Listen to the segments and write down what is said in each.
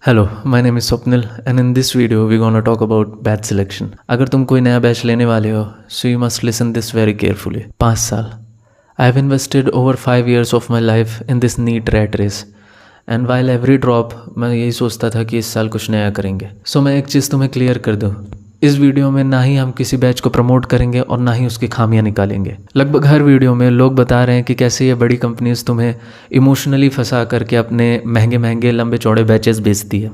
Hello, my name is Swapnil and in this video we gonna talk about batch selection. अगर तुम कोई नया batch लेने वाले हो so you must listen this very carefully. 5 साल I have invested over 5 years of my life in this NEET rat race and while every drop मैं यही सोचता था कि इस साल कुछ नया करेंगे। सो मैं एक चीज़ तुम्हें क्लियर कर दूँ, इस वीडियो में ना ही हम किसी बैच को प्रमोट करेंगे और ना ही उसकी खामियां निकालेंगे। लगभग हर वीडियो में लोग बता रहे हैं कि कैसे ये बड़ी कंपनीज तुम्हें इमोशनली फंसा करके अपने महंगे महंगे लंबे चौड़े बैचेस बेचती है,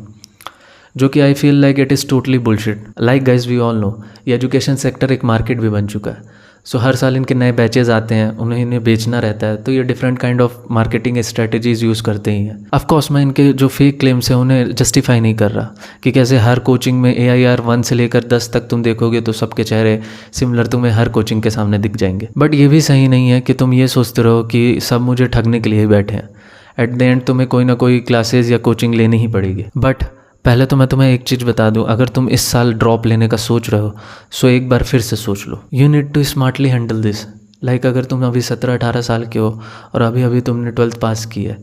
जो कि I feel like it is totally bullshit. Like guys we all know ये एजुकेशन सेक्टर एक मार्केट भी बन चुका है। सो हर साल इनके नए बैचेज आते हैं, उन्हें इन्हें बेचना रहता है, तो ये different kind of marketing strategies use करते ही हैं। ऑफकोर्स मैं इनके जो फेक क्लेम्स हैं उन्हें जस्टिफाई नहीं कर रहा कि कैसे हर कोचिंग में AIR 1 से लेकर 10 तक तुम देखोगे तो सबके चेहरे सिमिलर तुम्हें हर कोचिंग के सामने दिख जाएंगे। बट ये भी सही नहीं है कि तुम ये सोचते रहो कि सब मुझे ठगने के लिए ही बैठे हैं। एट द एंड तुम्हें कोई ना कोई क्लासेज या कोचिंग लेनी ही पड़ेगी। बट पहले तो मैं तुम्हें एक चीज़ बता दूं, अगर तुम इस साल ड्रॉप लेने का सोच रहे हो सो एक बार फिर से सोच लो। You need to smartly handle this. Like अगर तुम अभी 17-18 साल के हो और अभी तुमने 12th पास की है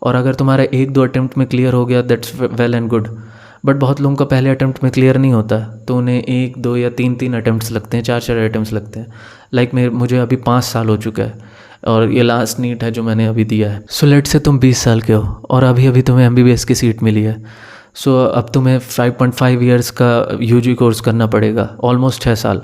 और अगर तुम्हारा 1-2 अटैम्प्ट में क्लियर हो गया that's well and good. But बहुत लोगों का पहले अटैम्प्ट में क्लियर नहीं होता, तो उन्हें 1-2 या 3-3 अटैम्प्ट्स लगते हैं, 4-4 अटैम्प्ट्स लगते हैं। लाइक मुझे अभी 5 साल हो चुका है और ये लास्ट नीट है जो मैंने अभी दिया है। सो लेट से तुम 20 साल के हो और अभी तुम्हें MBBS की सीट मिली है। सो अब तुम्हें 5.5 years का UG कोर्स करना पड़ेगा, ऑलमोस्ट 6 साल।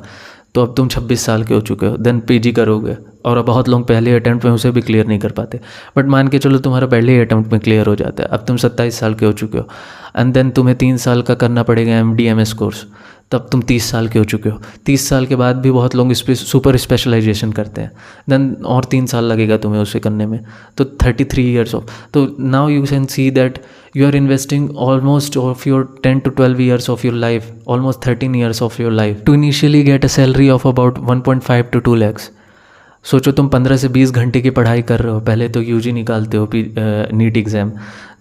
तो अब तुम 26 साल के हो चुके हो, देन PG करोगे और अब बहुत लोग पहले अटैम्प्ट में उसे भी क्लियर नहीं कर पाते। बट मान के चलो तुम्हारा पहले ही अटैम्प्ट में क्लियर हो जाता है, अब तुम 27 साल के हो चुके हो एंड देन तुम्हें 3 साल का करना पड़ेगा MD MS कोर्स, तब तुम 30 साल के हो चुके हो। 30 साल के बाद भी बहुत लोग इस पर सुपर स्पेशलाइजेशन करते हैं, देन और 3 साल लगेगा तुम्हें उसे करने में, तो 33 years ऑफ। तो now you can see that you are investing almost of your 10 to 12 years of your life, almost 13 years of your life to initially get a salary of about 1.5 to 2 lakhs। सोचो तुम 15 से 20 घंटे की पढ़ाई कर रहे हो, पहले तो UG निकालते हो नीट एग्ज़ाम,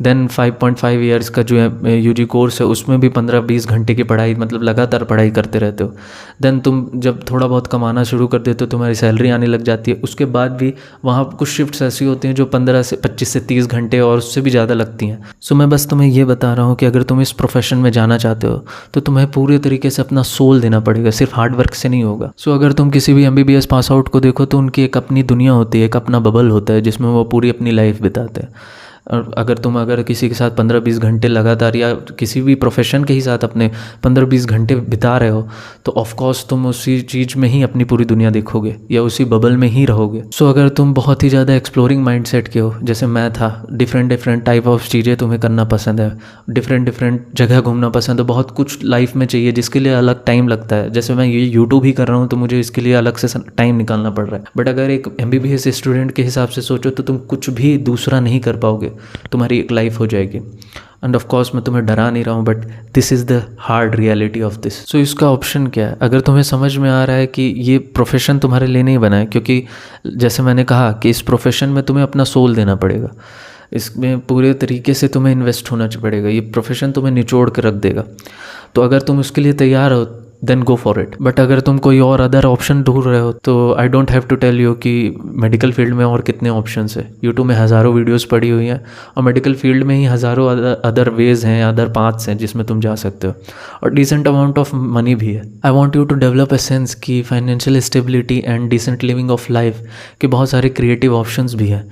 देन 5.5 years का जो UG कोर्स है उसमें भी 15-20 घंटे की पढ़ाई, मतलब लगातार पढ़ाई करते रहते हो। देन तुम जब थोड़ा बहुत कमाना शुरू कर देते हो तुम्हारी सैलरी आने लग जाती है, उसके बाद भी वहाँ कुछ शिफ्ट्स ऐसी होती हैं जो 25 से 30 घंटे और उससे भी ज़्यादा लगती हैं। सो मैं बस तुम्हें ये बता रहा हूँ कि अगर तुम इस प्रोफेशन में जाना चाहते हो तो तुम्हें पूरे तरीके से अपना सोल देना पड़ेगा, सिर्फ हार्ड वर्क से नहीं होगा। सो अगर तुम किसी भी MBBS पास आउट को देखो तो उनकी एक अपनी दुनिया होती है, एक अपना बबल होता है जिसमें वो पूरी अपनी लाइफ बिताते हैं। और अगर किसी के साथ 15-20 घंटे लगातार या किसी भी प्रोफेशन के ही साथ अपने 15-20 घंटे बिता रहे हो तो ऑफकोर्स तुम उसी चीज़ में ही अपनी पूरी दुनिया देखोगे या उसी बबल में ही रहोगे। सो अगर तुम बहुत ही ज़्यादा एक्सप्लोरिंग माइंडसेट के हो, जैसे मैं था, डिफरेंट टाइप ऑफ चीज़ें तुम्हें करना पसंद है, डिफरेंट जगह घूमना पसंद है, बहुत कुछ लाइफ में चाहिए जिसके लिए अलग टाइम लगता है। जैसे मैं ये यूट्यूब ही कर रहा हूँ तो मुझे इसके लिए अलग से टाइम निकालना पड़ रहा है। बट अगर एक MBBS स्टूडेंट के हिसाब से सोचो तो तुम कुछ भी दूसरा नहीं कर पाओगे, तुम्हारी एक लाइफ हो जाएगी। एंड ऑफ कोर्स मैं तुम्हें डरा नहीं रहा हूँ, but this is the hard reality of this. So इसका ऑप्शन क्या है? अगर तुम्हें समझ में आ रहा है कि ये प्रोफेशन तुम्हारे लिए नहीं बना है, क्योंकि जैसे मैंने कहा कि इस प्रोफेशन में तुम्हें अपना सोल देना पड़ेगा, इसमें पूरे तरीके से तुम्हें इन्वेस्ट होना पड़ेगा, ये प्रोफेशन तुम्हें निचोड़ के रख देगा। तो अगर तुम उसके लिए तैयार हो then go for it. But अगर तुम कोई और अदर ऑप्शन ढूंढ रहे हो तो I don't have to tell you कि मेडिकल फील्ड में और कितने ऑप्शंस है। यूट्यूब में हज़ारों वीडियोस पड़ी हुई हैं और मेडिकल फील्ड में ही हज़ारों अदर वेज हैं, अदर पाथ्स हैं जिसमें तुम जा सकते हो और डिसेंट अमाउंट ऑफ मनी भी है। I want you to develop a sense की financial stability and decent living of life के बहुत सारे क्रिएटिव ऑप्शंस भी हैं।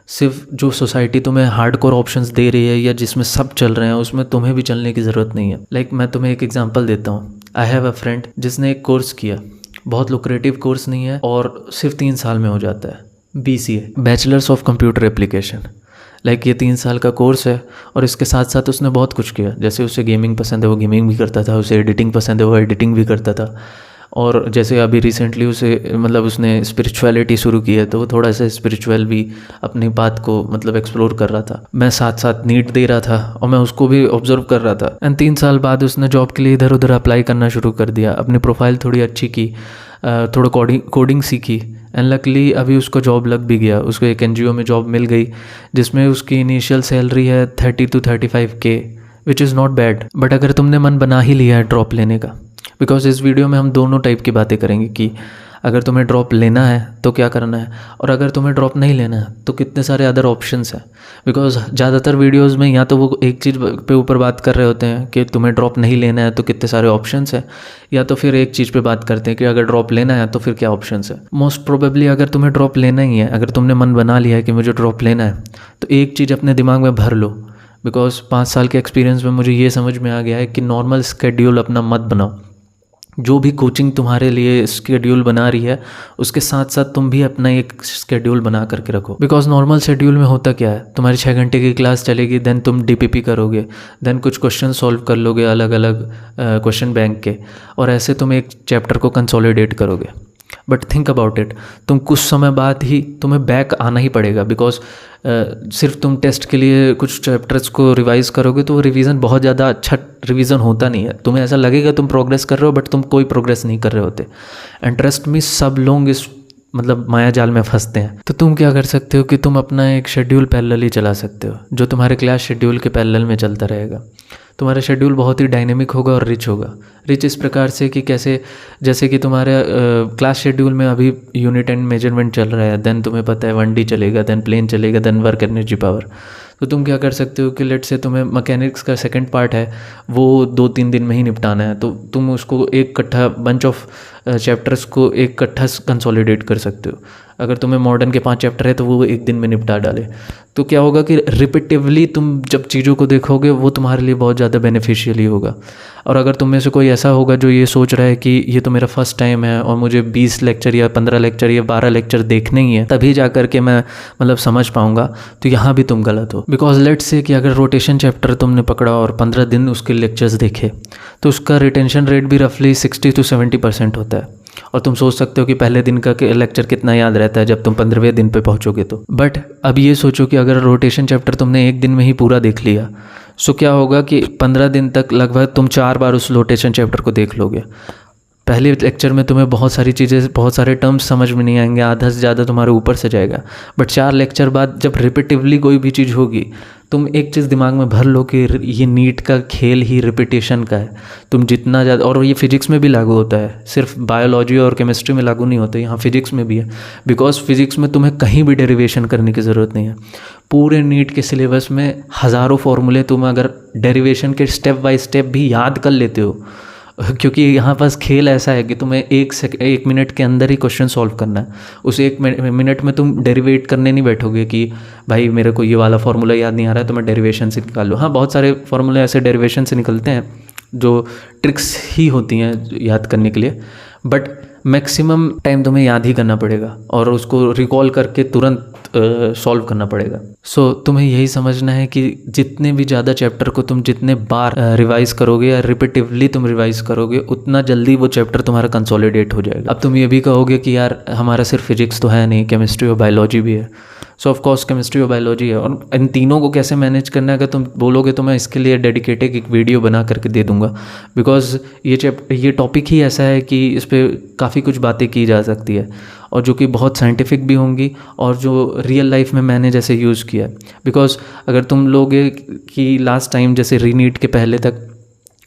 सिर्फ जो सोसाइटी तुम्हें हार्डकोर ऑप्शंस दे रही है या जिसमें सब चल रहे हैं उसमें तुम्हें भी चलने की ज़रूरत नहीं है। लाइक मैं तुम्हें एक एग्जांपल देता हूँ। आई हैव अ फ्रेंड जिसने एक कोर्स किया, बहुत लुक्रेटिव कोर्स नहीं है और सिर्फ 3 साल में हो जाता है, BCA, bachelors of computer application. Like ये 3 साल का कोर्स है और इसके साथ साथ उसने बहुत कुछ किया। जैसे उसे गेमिंग पसंद है वो गेमिंग भी करता था, उसे एडिटिंग पसंद है वो एडिटिंग भी करता था, और जैसे अभी रिसेंटली उसने स्पिरिचुअलिटी शुरू की है तो वो थोड़ा सा स्पिरिचुअल भी अपनी बात को एक्सप्लोर कर रहा था। मैं साथ साथ नीट दे रहा था और मैं उसको भी ऑब्जर्व कर रहा था। एंड 3 साल बाद उसने जॉब के लिए इधर उधर अप्लाई करना शुरू कर दिया, अपनी प्रोफाइल थोड़ी अच्छी की, थोड़ा कोडिंग सीखी एंड लकली अभी उसको जॉब लग भी गया। उसको एक NGO में जॉब मिल गई जिसमें उसकी इनिशियल सैलरी है 30 to 35K, which is not bad. But अगर तुमने मन बना ही लिया है ड्रॉप लेने का, बिकॉज इस वीडियो में हम दोनों टाइप की बातें करेंगे कि अगर तुम्हें ड्रॉप लेना है तो क्या करना है, और अगर तुम्हें ड्रॉप नहीं लेना है तो कितने सारे अदर ऑप्शंस हैं। बिकॉज ज़्यादातर वीडियोस में या तो वो एक चीज़ पे ऊपर बात कर रहे होते हैं कि तुम्हें ड्रॉप नहीं लेना है तो कितने सारे ऑप्शंस हैं, या तो फिर एक चीज़ पे बात करते हैं कि अगर ड्रॉप लेना है तो फिर क्या ऑप्शंस है। मोस्ट प्रोबेबली अगर तुम्हें ड्रॉप लेना ही है, अगर तुमने मन बना लिया है कि मुझे ड्रॉप लेना है, तो एक चीज़ अपने दिमाग में भर लो। बिकॉज 5 साल के एक्सपीरियंस में मुझे ये समझ में आ गया है कि नॉर्मल स्केड्यूल अपना मत बनाओ। जो भी कोचिंग तुम्हारे लिए स्केड्यूल बना रही है उसके साथ साथ तुम भी अपना एक स्केड्यूल बना करके रखो। बिकॉज नॉर्मल शेड्यूल में होता क्या है, तुम्हारी 6 घंटे की क्लास चलेगी, देन तुम डीपीपी करोगे, देन कुछ क्वेश्चन सॉल्व कर लोगे अलग अलग क्वेश्चन बैंक के, और ऐसे तुम एक चैप्टर को कंसोलिडेट करोगे। बट थिंक अबाउट इट, तुम कुछ समय बाद ही तुम्हें बैक आना ही पड़ेगा। बिकॉज सिर्फ तुम टेस्ट के लिए कुछ चैप्टर्स को रिवाइज़ करोगे तो वो रिवीजन बहुत ज़्यादा अच्छा रिवीजन होता नहीं है। तुम्हें ऐसा लगेगा तुम प्रोग्रेस कर रहे हो, बट तुम कोई प्रोग्रेस नहीं कर रहे होते। एंड ट्रस्ट मी, सब लोग इस मतलब माया जाल में फंसते हैं। तो तुम क्या कर सकते हो कि तुम अपना एक शेड्यूल पैरेलली चला सकते हो, जो तुम्हारे क्लास शेड्यूल के पैरेलल में चलता रहेगा। तुम्हारा शेड्यूल बहुत ही डायनेमिक होगा और रिच होगा। रिच इस प्रकार से कि कैसे, जैसे कि तुम्हारे क्लास शेड्यूल में अभी यूनिट एंड मेजरमेंट चल रहा है, देन तुम्हें पता है 1D चलेगा, देन प्लेन चलेगा, देन वर्क एनर्जी पावर। तो तुम क्या कर सकते हो कि लेट से तुम्हें मैकेनिक्स का सेकंड पार्ट है, वो 2-3 दिन में ही निपटाना है, तो तुम उसको एक इकट्ठा बंच ऑफ चैप्टर्स को एक इकट्ठा कंसोलिडेट कर सकते हो। अगर तुम्हें मॉडर्न के 5 चैप्टर है तो वो एक दिन में निपटा डाले। तो क्या होगा कि रिपीटिवली तुम जब चीज़ों को देखोगे वो तुम्हारे लिए बहुत ज़्यादा बेनिफिशियल ही होगा। और अगर तुम में से कोई ऐसा होगा जो ये सोच रहा है कि ये तो मेरा फर्स्ट टाइम है और मुझे 20 लेक्चर या 15 लेक्चर या 12 लेक्चर देखने ही है तभी जा कर के मैं मतलब समझ पाऊँगा, तो यहाँ भी तुम गलत हो। बिकॉज लेट्स से कि अगर रोटेशन चैप्टर तुमने पकड़ा और 15 दिन उसके लेक्चर्स देखे तो उसका रिटेंशन रेट भी रफली 60 to 70% होता है। और तुम सोच सकते हो कि पहले दिन का लेक्चर कितना याद रहता है जब तुम 15वें दिन पे पहुंचोगे तो। बट अब ये सोचो कि अगर रोटेशन चैप्टर तुमने एक दिन में ही पूरा देख लिया, सो क्या होगा कि 15 दिन तक लगभग तुम 4 बार उस रोटेशन चैप्टर को देख लोगे। पहले लेक्चर में तुम्हें बहुत सारी चीज़ें, बहुत सारे टर्म्स समझ में नहीं आएंगे, आधा से ज़्यादा तुम्हारे ऊपर से जाएगा। बट 4 लेक्चर बाद जब रिपीटिवली कोई भी चीज़ होगी, तुम एक चीज़ दिमाग में भर लो कि ये नीट का खेल ही रिपीटेशन का है। तुम जितना ज़्यादा, और ये फिजिक्स में भी लागू होता है, सिर्फ बायोलॉजी और केमिस्ट्री में लागू नहीं होता, यहाँ फिजिक्स में भी है। बिकॉज फिजिक्स में तुम्हें कहीं भी डेरिवेशन करने की ज़रूरत नहीं है। पूरे नीट के सिलेबस में हज़ारों फॉर्मूले तुम अगर डेरिवेशन के स्टेप बाय स्टेप भी याद कर लेते हो, क्योंकि यहाँ पास खेल ऐसा है कि तुम्हें 1 मिनट के अंदर ही क्वेश्चन सॉल्व करना है। उस 1 मिनट में तुम डेरिवेट करने नहीं बैठोगे कि भाई मेरे को ये वाला फार्मूला याद नहीं आ रहा है तो मैं डेरिवेशन से निकाल लूँ। हाँ, बहुत सारे फार्मूले ऐसे डेरिवेशन से निकलते हैं जो ट्रिक्स ही होती हैं याद करने के लिए, बट मैक्सिमम टाइम तुम्हें याद ही करना पड़ेगा और उसको रिकॉल करके तुरंत सॉल्व करना पड़ेगा। सो तुम्हें यही समझना है कि जितने भी ज़्यादा चैप्टर को तुम जितने बार रिवाइज करोगे या रिपीटिवली तुम रिवाइज करोगे, उतना जल्दी वो चैप्टर तुम्हारा कंसोलिडेट हो जाएगा। अब तुम ये भी कहोगे कि यार हमारा सिर्फ फिजिक्स तो है नहीं, केमिस्ट्री और बायोलॉजी भी है। सो ऑफ कोर्स केमिस्ट्री और बायोलॉजी है, और इन तीनों को कैसे मैनेज करना है अगर तुम बोलोगे तो मैं इसके लिए डेडिकेटेड एक वीडियो बना करके दे दूंगा। बिकॉज ये टॉपिक ही ऐसा है कि इस पर काफ़ी कुछ बातें की जा सकती है और जो कि बहुत साइंटिफिक भी होंगी और जो रियल लाइफ में मैंने जैसे यूज़ किया है। बिकॉज अगर तुम लोग कि लास्ट टाइम जैसे रीनीट के पहले तक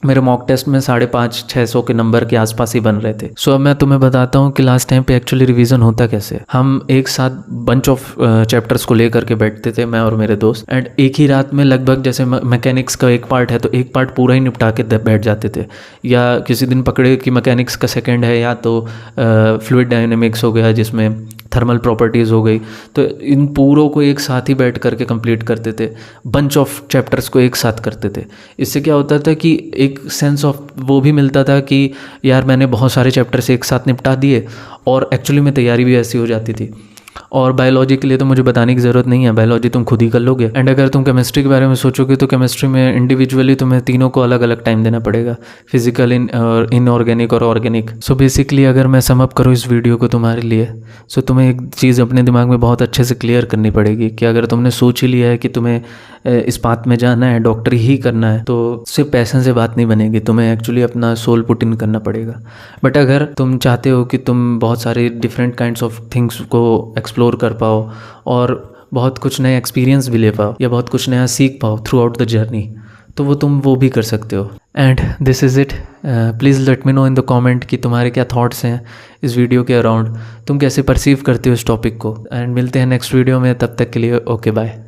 मेरे मॉक टेस्ट में 550-600 के नंबर के आसपास ही बन रहे थे। सो अब मैं तुम्हें बताता हूँ कि लास्ट टाइम पे एक्चुअली रिवीजन होता कैसे। हम एक साथ बंच ऑफ चैप्टर्स को लेकर के बैठते थे, मैं और मेरे दोस्त, एंड एक ही रात में लगभग जैसे मैकेनिक्स का एक पार्ट है तो एक पार्ट पूरा ही निपटा के बैठ जाते थे। या किसी दिन पकड़े कि मैकेनिक्स का सेकेंड है, या तो फ्लूइड डायनेमिक्स हो गया जिसमें थर्मल प्रॉपर्टीज़ हो गई, तो इन पूरों को एक साथ ही बैठ करके कंप्लीट करते थे। बंच ऑफ चैप्टर्स को एक साथ करते थे। इससे क्या होता था कि एक सेंस ऑफ वो भी मिलता था कि यार मैंने बहुत सारे चैप्टर्स एक साथ निपटा दिए, और एक्चुअली में तैयारी भी ऐसी हो जाती थी। और बायोलॉजी के लिए तो मुझे बताने की ज़रूरत नहीं है, बायोलॉजी तुम खुद ही कर लोगे। एंड अगर तुम केमिस्ट्री के बारे में सोचोगे तो केमिस्ट्री में इंडिविजुअली तुम्हें तीनों को अलग अलग टाइम देना पड़ेगा, फिजिकल, इनऑर्गेनिक और ऑर्गेनिक। सो बेसिकली अगर मैं सम अप करूँ इस वीडियो को तुम्हारे लिए, सो तुम्हें एक चीज़ अपने दिमाग में बहुत अच्छे से क्लियर करनी पड़ेगी कि अगर तुमने सोच ही लिया है कि तुम्हें इस पाथ में जाना है, डॉक्टरी ही करना है, तो सिर्फ पैशन से बात नहीं बनेगी, तुम्हें एक्चुअली अपना सोल पुट इन करना पड़ेगा। बट अगर तुम चाहते हो कि तुम बहुत सारे डिफरेंट काइंड्स ऑफ थिंग्स को एक्सप्लोर कर पाओ और बहुत कुछ नए एक्सपीरियंस भी ले पाओ या बहुत कुछ नया सीख पाओ थ्रू आउट द जर्नी, तो तुम वो भी कर सकते हो। And this is it. Please let me know in the comment कि तुम्हारे क्या थॉट्स हैं इस वीडियो के अराउंड, तुम कैसे परसीव करते हो इस टॉपिक को। एंड मिलते हैं नेक्स्ट वीडियो में, तब तक के लिए ओके बाय।